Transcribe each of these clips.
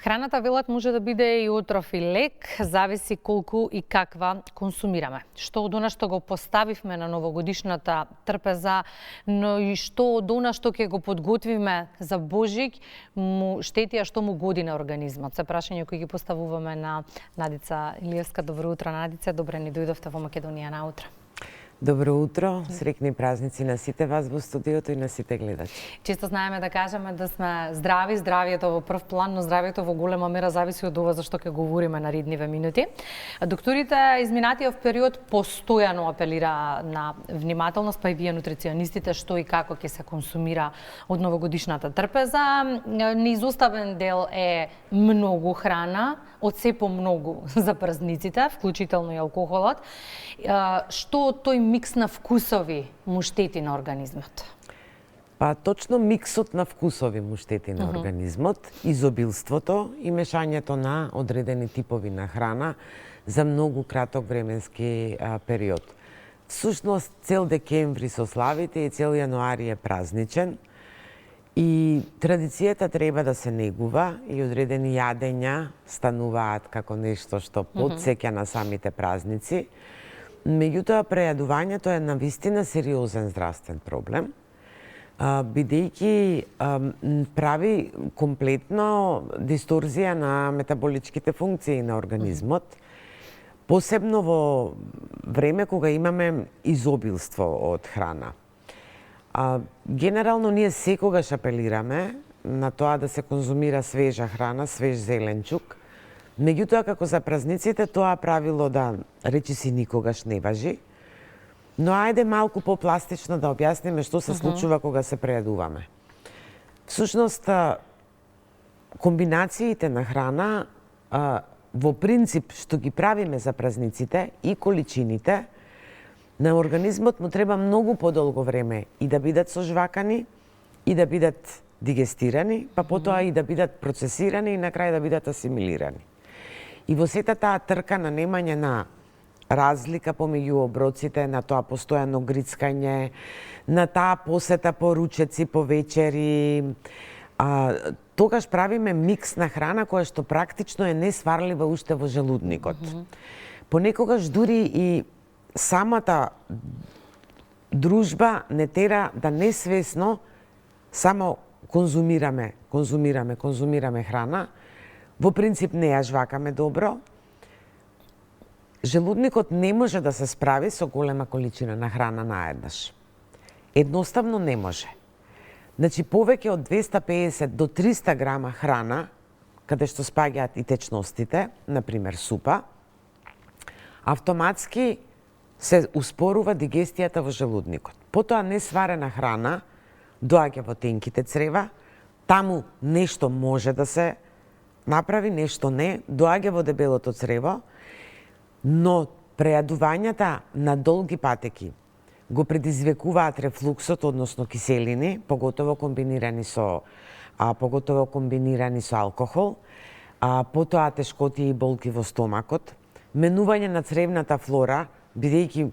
Храната, велат, може да биде и отров и лек, зависи колку и каква консумираме. Што од она што го поставивме на новогодишната трпеза, но и што од она што ќе го подготвиме за Божик, му штети, а што му годи на организмот. Се прашање кои ги поставуваме на Надица Илиевска. Добро утро, Надица. Добре ни дојдовте во Македонија наутро. Добро утро, среќни празници на сите вас во студиото и на сите гледачи. Често знаеме да кажеме да сме здрави, здравието во прв план, но здравието во голема мера зависи од ова за што ќе говориме наредниве минути. Докторите изминатиот период постојано апелира на внимателност, па и вие нутриционистите, што и како ќе се консумира од новогодишната трпеза. Неизоставен дел е многу храна, од се по многу за празниците, вклучително и алкохолот. Што тој микс на вкусови му штети на организмот? Па точно миксот на вкусови му штети на организмот, изобилството и мешањето на одредени типови на храна за многу краток временски период. Всушност, цел декември со славите и цел јануари е празничен и традицијата треба да се негува и одредени јадења стануваат како нешто што потсеќа на самите празници. Меѓутоа, прејадувањето е навистина сериозен здравствен проблем, бидејќи прави комплетно дисторзија на метаболичките функции на организмот, посебно во време кога имаме изобилство од храна. Генерално, ние секогаш апелираме на тоа да се конзумира свежа храна, свеж зеленчук. Меѓутоа, како за празниците, тоа правило да речиси никогаш не важи. Но ајде малку попластично да објасниме што се случува кога се прејадуваме. Всушност, комбинациите на храна во принцип што ги правиме за празниците и количините, на организмот му треба многу подолго време и да бидат сожвакани, и да бидат дигестирани, па потоа и да бидат процесирани и на крај да бидат асимилирани. И во сета таа трка на немање на разлика помеѓу оброците, на тоа постојано грицкање, на таа посета по ручеци, по вечери, тогаш правиме микс на храна која што практично е несварлива уште во желудникот. Понекогаш дури и самата дружба не тера да несвесно само конзумираме храна. Во принцип не ја жвакаме добро. Желудникот не може да се справи со голема количина на храна наеднаш. Едноставно не може. Значи, повеќе од 250 до 300 грама храна, каде што спаѓаат и течностите, например супа, автоматски се успорува дигестијата во желудникот. Потоа несварена храна доаѓа во тенките црева, таму нешто може да се направи, нешто не, доаѓа во дебелото црево, но прејадувањата на долги патеки го предизвикуваат рефлуксот, односно киселини, поготово комбинирани со алкохол, потоа тешкоти и болки во стомакот, менување на цревната флора, бидејќи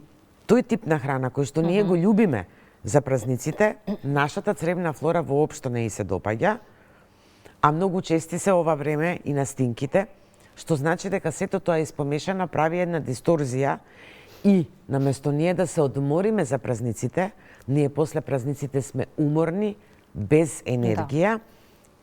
тој тип на храна кој што ние го љубиме за празниците, нашата цревна флора воопшто не и се допаѓа, а многу чести се ова време и на стинките, што значи дека сето тоа испомешано прави една дисторзија и наместо ние да се одмориме за празниците, ние после празниците сме уморни, без енергија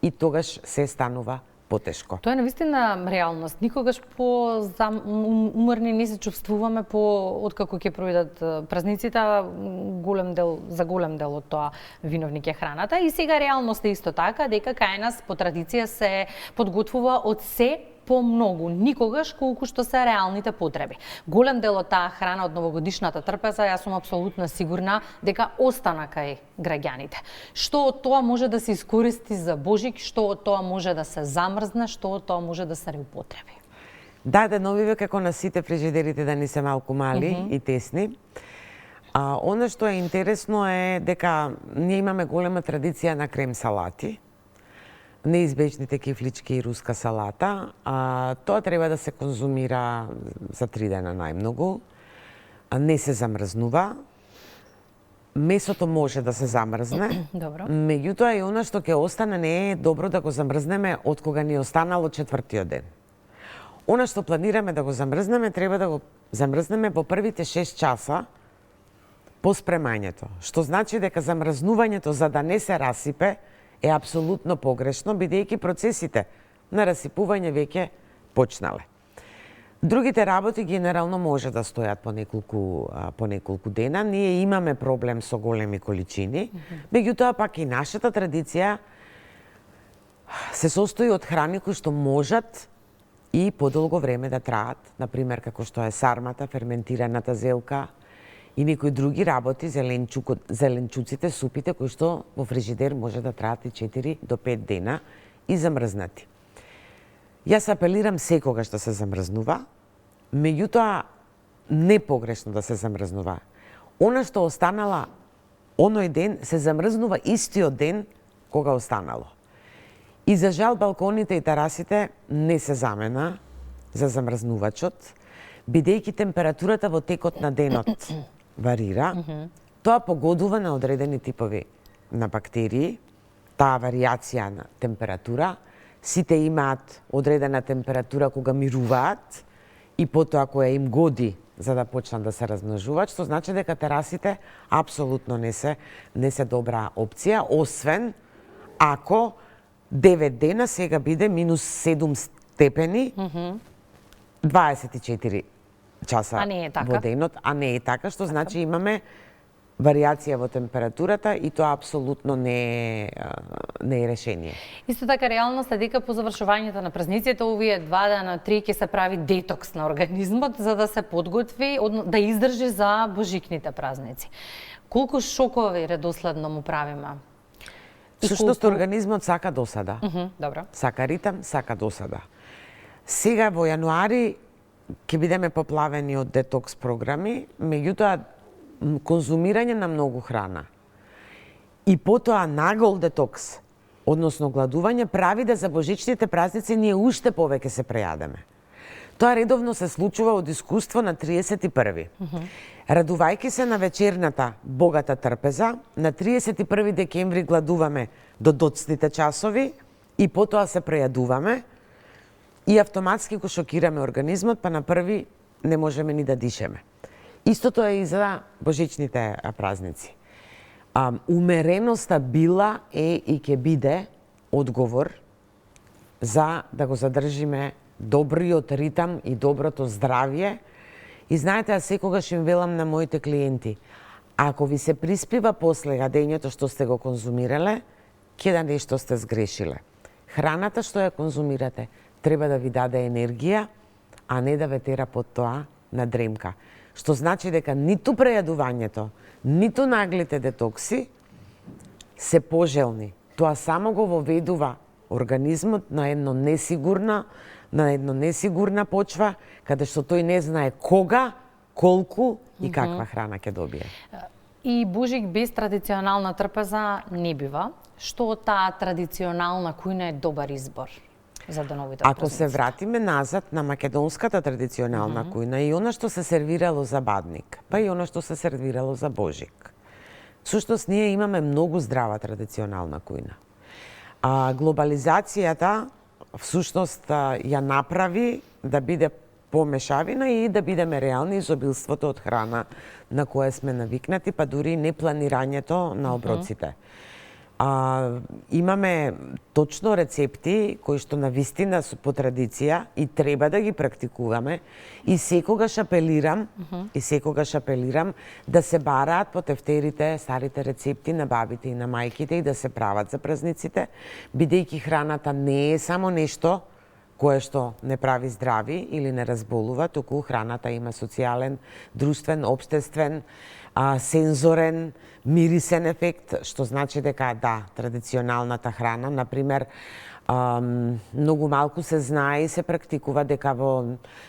и тогаш се станува потешко. Тоа е навистина реалност. Никогаш уморни не се чувствуваме откако ќе пројдат празниците, за голем дел од тоа виновник е храната. И сега реалност е исто така, дека кај нас по традиција се подготвува од се помногу, никогаш колку што се реалните потреби. Голем дел од таа храна од новогодишната трпеза, јас сум апсолутно сигурна дека остана кај граѓаните. Што од тоа може да се искористи за Божик, што од тоа може да се замрзне, што од тоа може да се реупотреби? Да, деновиве како на сите фрижидерите да ни се малку мали и тесни. Оно што е интересно е дека ние имаме голема традиција на крем салати, неизбежните кифлички и руска салата. Тоа треба да се конзумира за 3 дена најмногу. Не се замрзнува. месото може да се замрзне. Добро. Меѓутоа и она што ќе остане не е добро да го замрзнеме од кога ни е останало четвртиот ден. Она што планираме да го замрзнеме, треба да го замрзнеме во првите 6 часа по спремањето. Што значи дека замрзнувањето за да не се расипе е апсолутно погрешно, бидејќи процесите на расипување веќе почнале. Другите работи генерално може да стојат по неколку дена. Ние имаме проблем со големи количини, меѓутоа пак и нашата традиција се состои од храни кои што можат и подолго време да траат, например како што е сармата, ферментираната зелка и некои други работи, зеленчуците, супите кои што во фрижидер може да траат и 4 до 5 дена и замрзнати. Јас апелирам секогаш да се замрзнува, меѓутоа не погрешно да се замрзнува. Она што останала оној ден се замрзнува истиот ден кога останало. И за жал балконите и терасите не се замена за замрзнувачот, бидејќи температурата во текот на денот варира. Тоа погодува на одредени типови на бактерии, таа варијација на температура. Сите имаат одредена температура кога мируваат и потоа која им годи за да почнат да се размножуваат, што значи дека терасите апсолутно не се добра опција, освен ако 9 дена сега биде минус 7 степени, 24 часа во денот, а не е така, што значи имаме варијација во температурата и тоа апсолутно не е решение. Исто така реалноста е дека по завршувањето на празниците овие 2 дена, 3 ќе се прави детокс на организмот за да се подготви, да издржи за божикните празници. Колку шокови редоследно му правиме? Всушност организмот сака досада. Добро. Сака ритам, сака досада. Сега во јануари ќе бидеме поплавени од детокс програми, меѓутоа конзумирање на многу храна и потоа нагол детокс, односно гладување, прави да за божичните празници ние уште повеќе се прејадеме. Тоа редовно се случува од искуство на 31. Радувајќи се на вечерната богата трпеза, на 31 декември гладуваме до доцните часови и потоа се прејадуваме и автоматски го шокираме организмот, па на први не можеме ни да дишеме. Истото е и за божичните празници. Умереноста била е и ќе биде одговор за да го задржиме добриот ритам и доброто здравје. И знаете, аз секогаш им велам на моите клиенти, ако ви се приспива после јадењето што сте го конзумирале, ќе да нешто сте сгрешиле. Храната што ја конзумирате треба да ви даде енергија, а не да ве тера под тоа на дремка. Што значи дека ниту прејадувањето, ниту наглите детокси се пожелни. Тоа само го воведува организмот на една несигурна почва, каде што тој не знае кога, колку и каква храна ќе добие. И божик без традиционална трпеза не бива. Што таа традиционална кујна е добар избор за деновите празници? Ако се вратиме назад на македонската традиционална кујна и она што се сервирало за бадник, па и она што се сервирало за божик. Всушност ние имаме многу здрава традиционална кујна. Глобализацијата всушност ја направи да биде помешавина и да бидеме реални изобилството од храна на кое сме навикнати, па дури не планирањето на оброците. Имаме точно рецепти кои што навистина се по традиција и треба да ги практикуваме и секогаш апелирам да се бараат по тефтерите старите рецепти на бабите и на мајките и да се прават за празниците, бидејќи храната не е само нешто кое што не прави здрави или не разболува, туку храната има социјален, друштвен, општествен, сензорен, мирисен ефект, што значи дека да, традиционалната храна, например, многу малку се знае и се практикува дека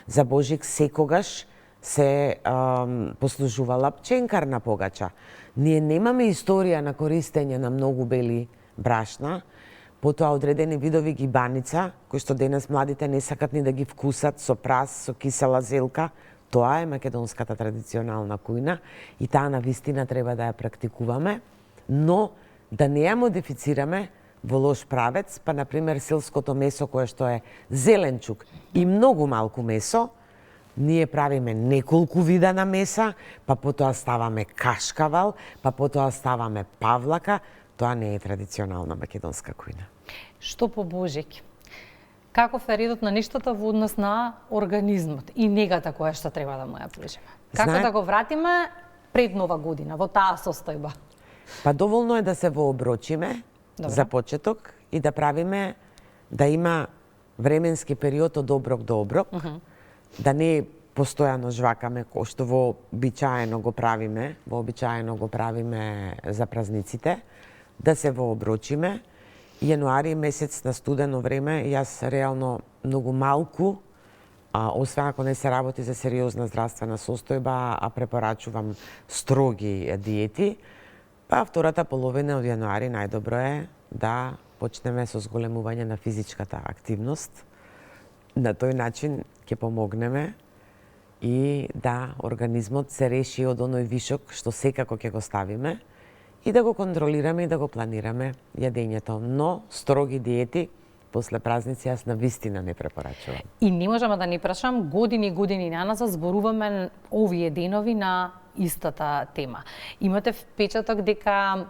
за божик секогаш се послужувала пченкарна погача. Ние немаме историја на користење на многу бели брашна, потоа одредени видови гибаница, кои што денес младите не сакат ни да ги вкусат со прас, со кисела зелка, Тоа е македонската традиционална кујна и таа навистина треба да ја практикуваме, но да не ја модифицираме во лош правец, па например селското месо кое што е зеленчук и многу малку месо, ние правиме неколку вида на меса, па потоа ставаме кашкавал, па потоа ставаме павлака, тоа не е традиционална македонска кујна. Што по Божик? Каков е редот на нештата во однос на организмот и негата која што треба да му ја пружиме? Како да го вратиме пред Нова година, во таа состојба? Па доволно е да се вооброчиме за почеток и да правиме, да има временски период од оброк до оброк, да не постојано жвакаме кој што вообичаено го правиме за празниците, да се вооброчиме. Јануари месец на студено време, јас реално многу малку, освен ако не се работи за сериозна здравствена состојба, а препорачувам строги диети, па втората половина од јануари најдобро е да почнеме со зголемување на физичката активност. На тој начин ќе помогнеме и да организмот се реши од оној вишок што секако ќе го ставиме и да го контролираме и да го планираме јадењето. Но строги диети после празници јас навистина не препорачувам. И не можеме да не прашам, години наназад зборуваме овие денови на истата тема. Имате впечаток дека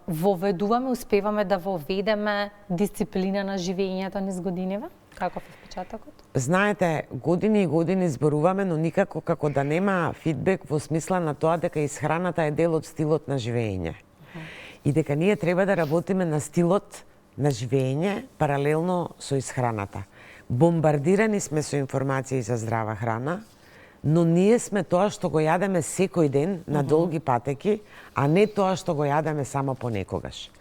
воведуваме, успеваме да воведеме дисциплина на живењето низ годиниве? Каков е впечатокот? Знаете, години и години зборуваме, но никако како да нема фидбек во смисла на тоа дека исхраната е дел од стилот на живење. И дека ние треба да работиме на стилот на живење паралелно со исхраната. Бомбардирани сме со информации за здрава храна, но ние сме тоа што го јадеме секој ден на долги патеки, а не тоа што го јадеме само понекогаш.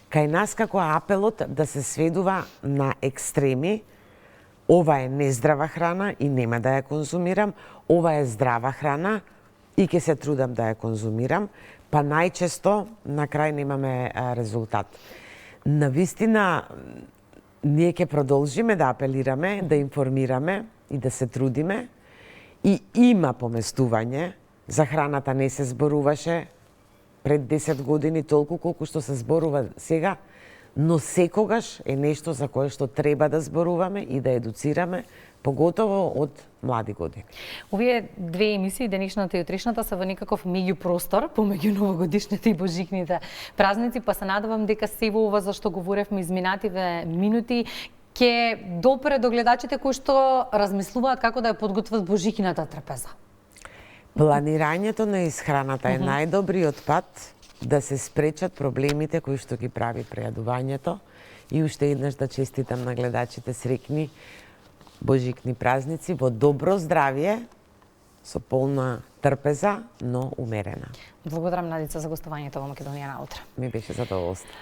Кај нас како апелот да се сведува на екстреми, ова е нездрава храна и нема да ја конзумирам, ова е здрава храна и ќе се трудам да ја конзумирам, па најчесто на крај немаме резултат. Навистина, ние ќе продолжиме да апелираме, да информираме и да се трудиме. И има поместување, за храната не се зборуваше пред 10 години толку колку што се зборува сега, но секогаш е нешто за кое што треба да зборуваме и да едуцираме, поготово од млади години. Овие две емисии, денешната и утрешната, се во некаков меѓупростор, помеѓу новогодишните и божикните празници, па се надевам дека се во ова за што говоревме изминативе минути, ќе допре до гледачите кои што размислуваат како да ја подготват божикината трпеза. Планирањето на исхраната е најдобриот пат да се спречат проблемите кои што ги прави прејадувањето и уште еднаш да честитам на гледачите среќни божикни празници во добро здравје, со полна трпеза, но умерена. Благодарам, Надица, за гостувањето во Македонија на утре. Ми беше задоволство.